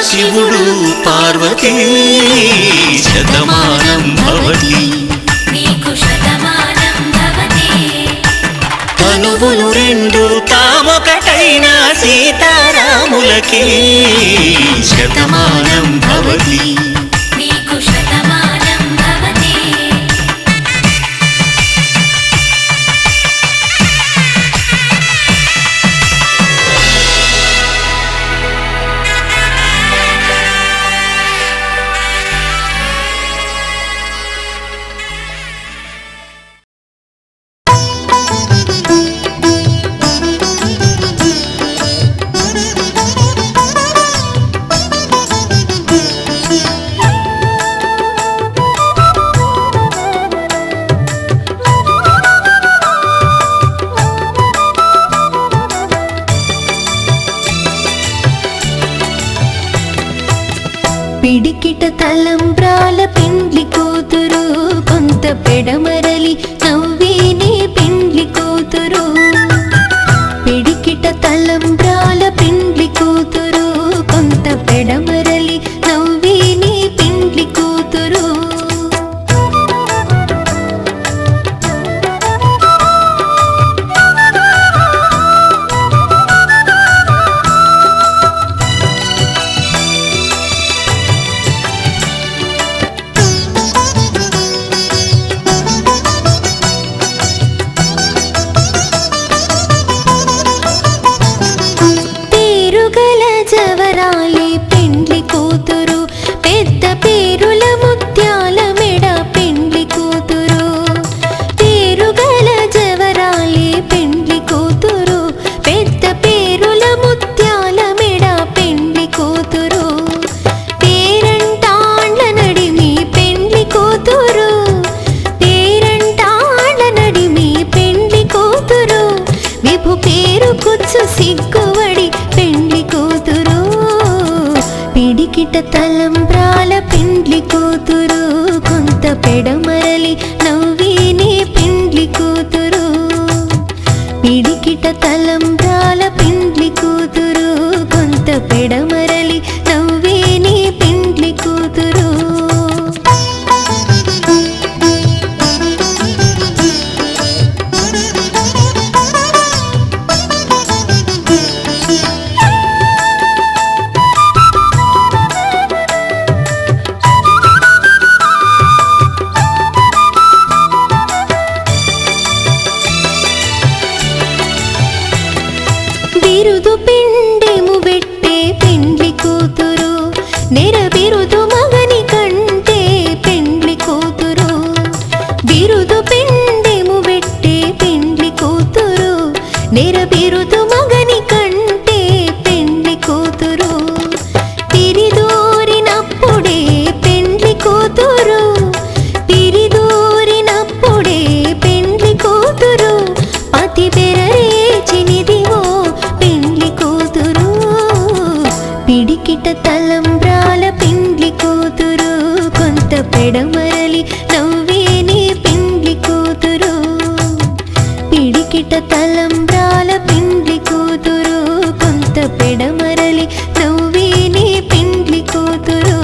శివుడు పార్వతీ శతమానం భవతి నీకు శతమానం భవతి తనువులు రెండు తామొకటైన సీతారాములకి శతమానం భవతి నీకు శతమానం భవతి పిడికిట తలంబ్రాల పెండ్లి కూతురు కొంత పెడమరలి నవ్వేనే పెండ్లి కూతురు పిడికిట తలంబ్రాల పెండ్లి కూతురు కొంత పెడమరలి నవ్వేనే పెండ్లి కూతురు జవరాలే పెండ్లి కూతురు పెద్ద పేరుల ముత్యాల మెడ పెండ్లి కూతురు పేరుగల జవరాలే పెండ్లి కూతురు పెద్ద పేరుల ముత్యాల మెడ పెండ్లి కూతురు పేరంటాండ్ల నడిమి పెండ్లి కూతురు పేరంటాండ్ల నడిమి పెండ్లి కూతురు విభు పేరు కుచ్చు సిగ్గువడి పెండ్లి కూతురు పిడికిట తలంబ్రాల పెండ్లి కూతురు కొంత పెడమరలి నవ్వేనే పెండ్లి కూతురు పిడికిట తలంబ్రాల పెండ్లి కూతురు కొంత పెడమరలి నవ్వేనే పెండ్లి కూతురు బిరుదు పిండెము పెట్టే పెండ్లి కూతురు నెర బిరుదు మగని కంటే పెండ్లి కూతురు బిరుదు పిండెము పెట్టే పెండ్లి కూతురు నెర బిరుదు మగని కంటే పెండ్లి కూతురు తిరిదూరినప్పుడే పెండ్లి కూతురు తిరిదూరినప్పుడే పెండ్లి కూతురు పతి బెరరేచినిదివో పెండ్లి కూతురు పిడికిట తలంబ్రాల పెండ్లి కూతురు కొంత పెడమరలి నవ్వేనే పెండ్లి కూతురు పిడికిట తలంబ్రాల పెండ్లి కూతురు కొంత పెడమరలి నవ్వేనే పెండ్లి కూతురు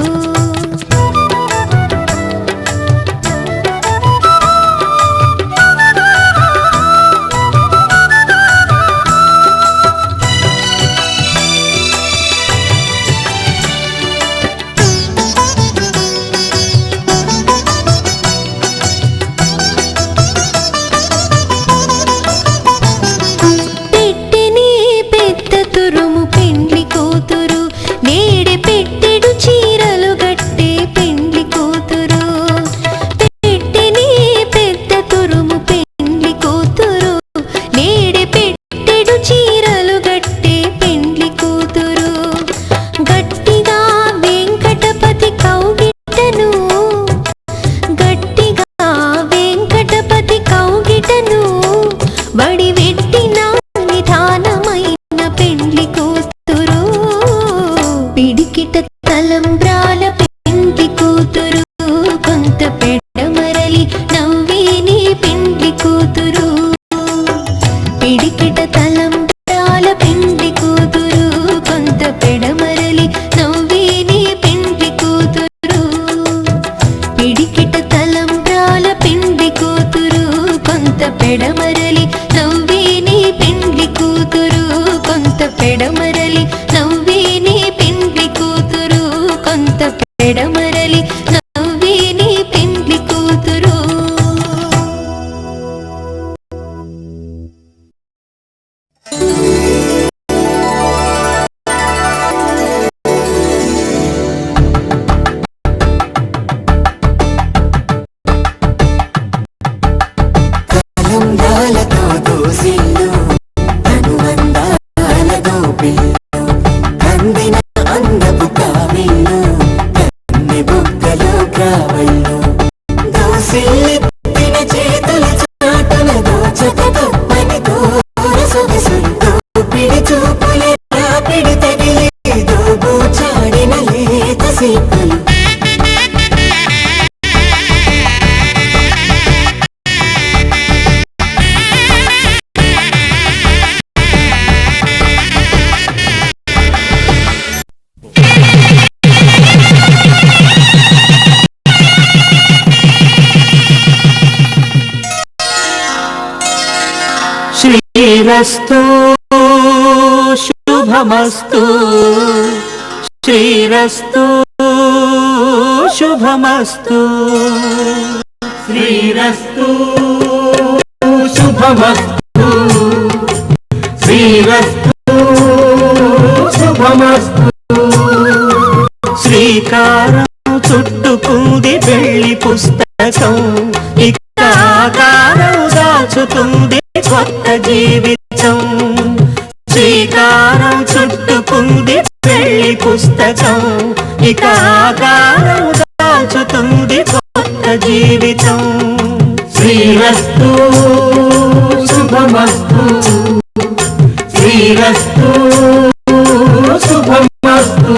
చేసే పని. శ్రీరస్తు శుభమస్తు శ్రీరస్తు శుభమస్తు శ్రీరస్తు శుభమస్తు శ్రీరస్తు శుభమస్తు. శ్రీకారం చుట్టుకుంది పెళ్లి పుస్తకం, ఇక ఆకారం దాచుతుంది కొత్త జీవితం. శ్రీకారం చుట్టుకుంది పెళ్లి పుస్తకం, ఇక ఆకారం దాచుతుంది కొత్త జీవితం. శ్రీరస్తు శుభమస్తు శ్రీరస్తు శుభమస్తు.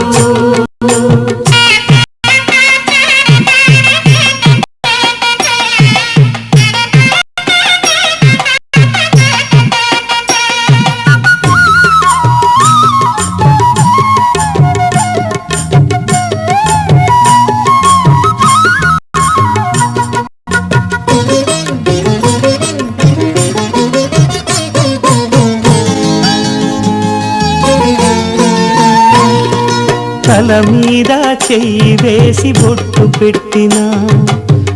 తల మీద చెయ్యి వేసి బొట్టు పెట్టినా,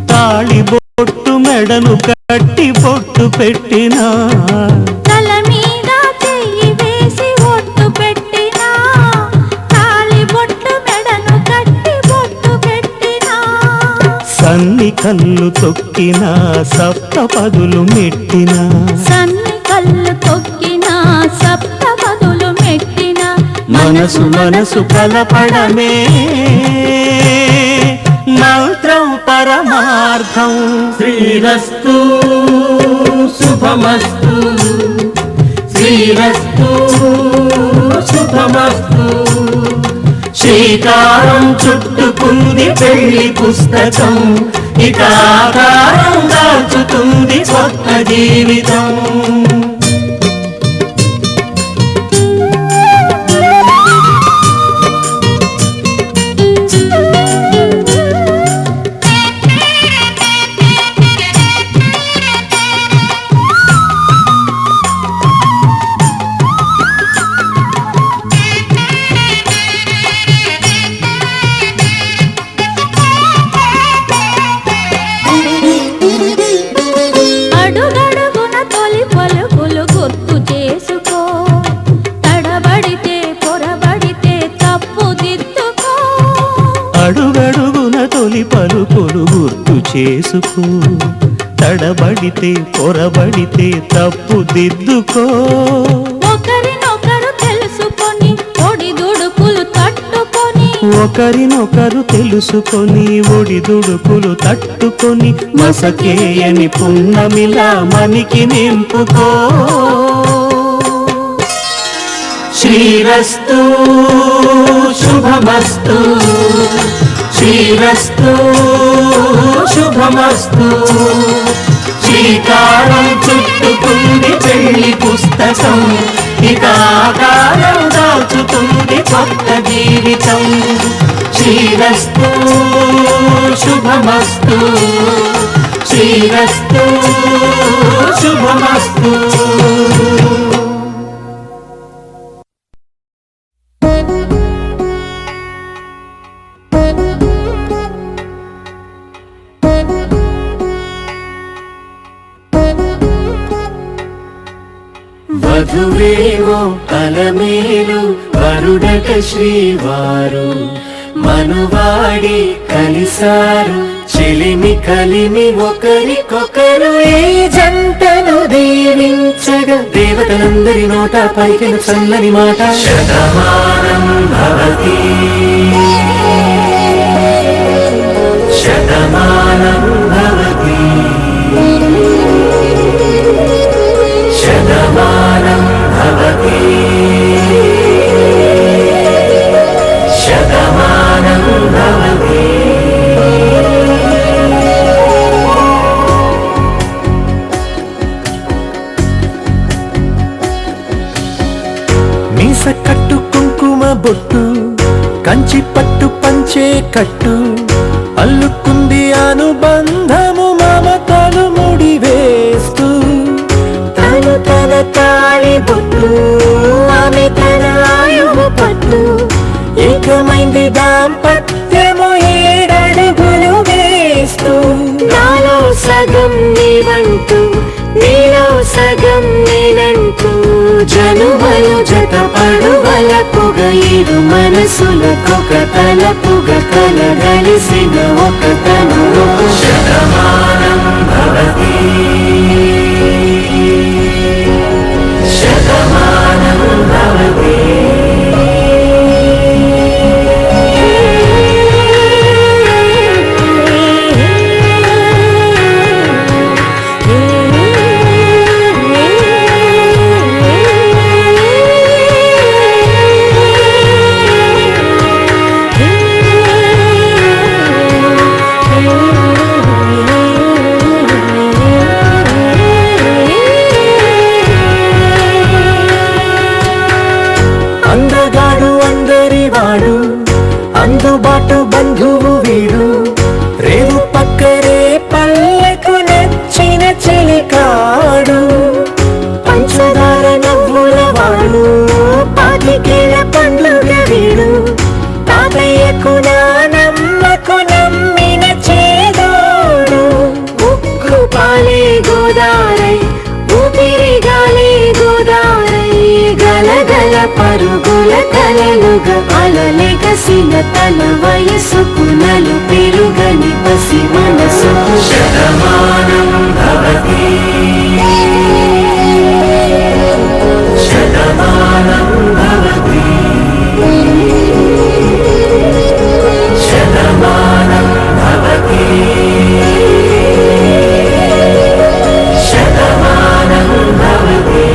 తాళి బొట్టు మెడను కట్టి బొట్టు పెట్టినా, తల మీద చెయ్యి వేసి బొట్టు పెట్టినా, తాళి బొట్టు మెడను కట్టి బొట్టు పెట్టినా, సన్ని కళ్ళు తొక్కినా సప్త పదులు మెట్టినా, సన్ని కళ్ళు తొక్కినా సప్త పదులు మెట్టినా, మనసు మనసు కలపడమే మంత్రం పరమార్థం. శ్రీరస్తు శుభమస్తు శ్రీరస్తు శుభమస్తు. శ్రీకారం చుట్టుకుంది పెళ్లి పుస్తకం, ఇక ఆకారం దాచుతుంది కొత్త జీవితం. అడుగడుగున తొలి పలుకులు గుర్తు చేసుకో, తడబడితే పొరబడితే తప్పు దిద్దుకో. అడుగడుగున తొలి పలుకులు గుర్తు చేసుకో, తడబడితే పొరబడితే తప్పు దిద్దుకో. ఒకరినొకరు తెలుసుకొని ఒడిదుడుకులు తట్టుకొని, ఒకరినొకరు తెలుసుకొని ఒడిదుడుకులు తట్టుకొని, మసకేయని పున్నమిలా మనికి నింపుకో. శ్రీరస్తు శుభమస్తు శ్రీరస్తు శుభమస్తు. శ్రీకారం చుట్టుకుంది పెళ్లి పుస్తకం, ఇక ఆకారం దాచుతుంది కొత్త జీవితం. శ్రీరస్తు శుభమస్తు శ్రీరస్తు శుభమస్తు. వధువేవో అలమేలు వరుడట శ్రీవారు, మనువాడి కలిసారు చెలిమి కలిమి ఒకరికొకరు. ఈ జంటను దీవించగా దేవతలందరి నోట పలికిన చల్లని మాట. శతమానం భవతి శతమానం భవతి శతమానం భవతి శతమానం కంచి పట్టు పంచే కట్టు అల్లుకుంది అనుబంధము మమతలు ముడివేస్తూ తను తన తాళి బొట్టు ఆమె తన ఆయువు పట్టు ఏకమైంది దాంపత్యము 7 అడుగులు వేస్తూ నాలో సగం నీవంటూ నీలో సగం నేనంటూ జనుమలు జత పడువలపుగ 7 మనసులకొక తలపుగ కలగలిసిన ఒక తను శతమానం భవతి శతమానం భవతి అందుబాటు బంధువు వీడు రేవు పక్కరే పల్లెకు నచ్చిన చెలికాడు పంచదార నవ్వుల వాడు 25 ఏళ్ల పండుగ వీడు తాతయ్యకు నానమ్మకు నమ్మిన చేదోడు ఉక్కు పాలే గోదారై ఊపిరి గాలి గోదారై గలగల పరుగుల కలలుగా అలలెగసిన తన వయసుకు నలు పెరుగని పసి మనసుకు శతమానం భవతి శతమానం భవతి శతమానం భవతి శతమానం భవతి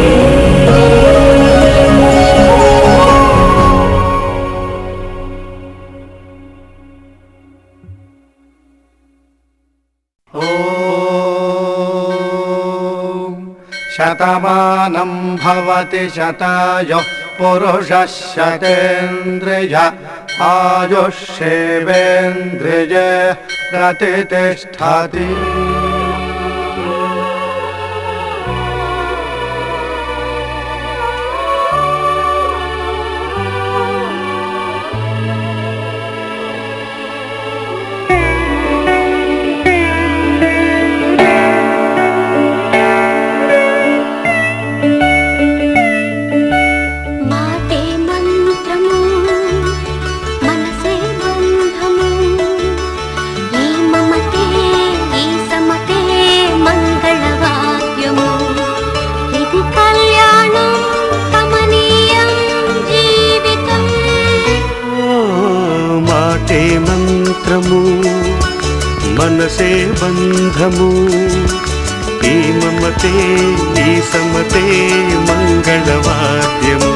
శతమానం భవతి శతాయుః పురుషः శతేంద్రియ ఆయుష్యేవేంద్రియే ప్రతిష్ఠతి మనసే బంధము ఈ మమతే ఈ సమతే మంగళవాద్యము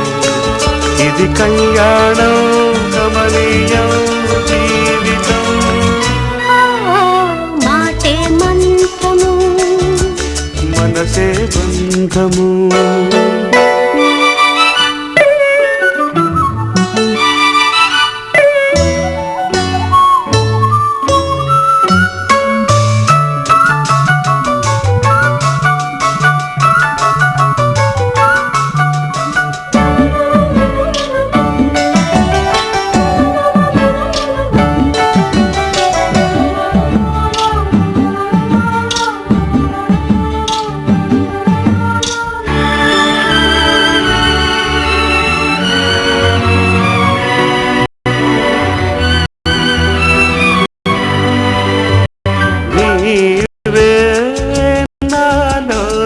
ఇది కళ్యాణం కమనీయం జీవితం మాటే మంత్రము మనసే బంధము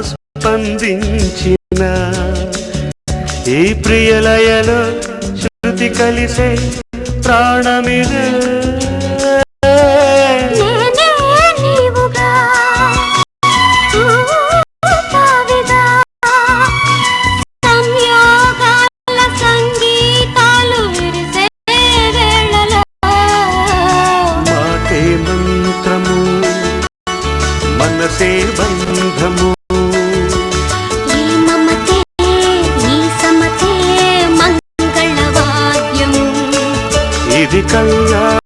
స్పందించిన ఈ ప్రియలయలో శృతి కలిసే ప్రాణమిదే మాటే మంత్రము మనసే బంధము కళ్యాణ